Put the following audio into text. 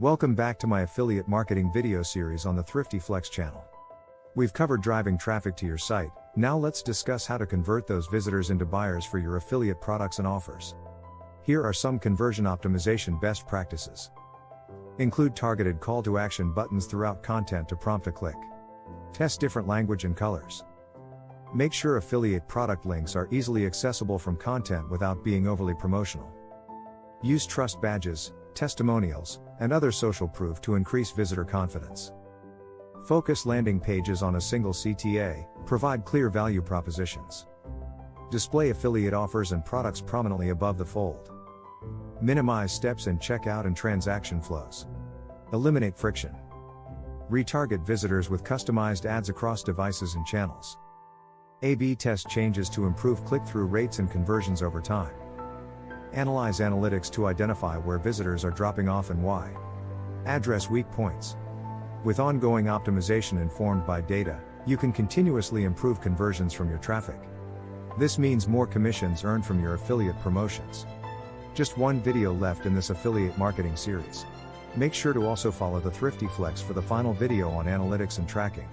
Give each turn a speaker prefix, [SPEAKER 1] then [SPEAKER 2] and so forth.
[SPEAKER 1] Welcome back to my affiliate marketing video series on the Thrifty Flex channel. We've covered driving traffic to your site, now let's discuss how to convert those visitors into buyers for your affiliate products and offers. Here are some conversion optimization best practices. Include targeted call to action buttons throughout content to prompt a click. Test different language and colors. Make sure affiliate product links are easily accessible from content without being overly promotional. Use trust badges, testimonials, and other social proof to increase visitor confidence. Focus landing pages on a single CTA, provide clear value propositions. Display affiliate offers and products prominently above the fold. Minimize steps in checkout and transaction flows. Eliminate friction. Retarget visitors with customized ads across devices and channels. A/B test changes to improve click-through rates and conversions over time. Analyze analytics to identify where visitors are dropping off and why. Address weak points. With ongoing optimization informed by data, you can continuously improve conversions from your traffic. This means more commissions earned from your affiliate promotions. Just one video left in this affiliate marketing series. Make sure to also follow the Thrifty Flex for the final video on analytics and tracking.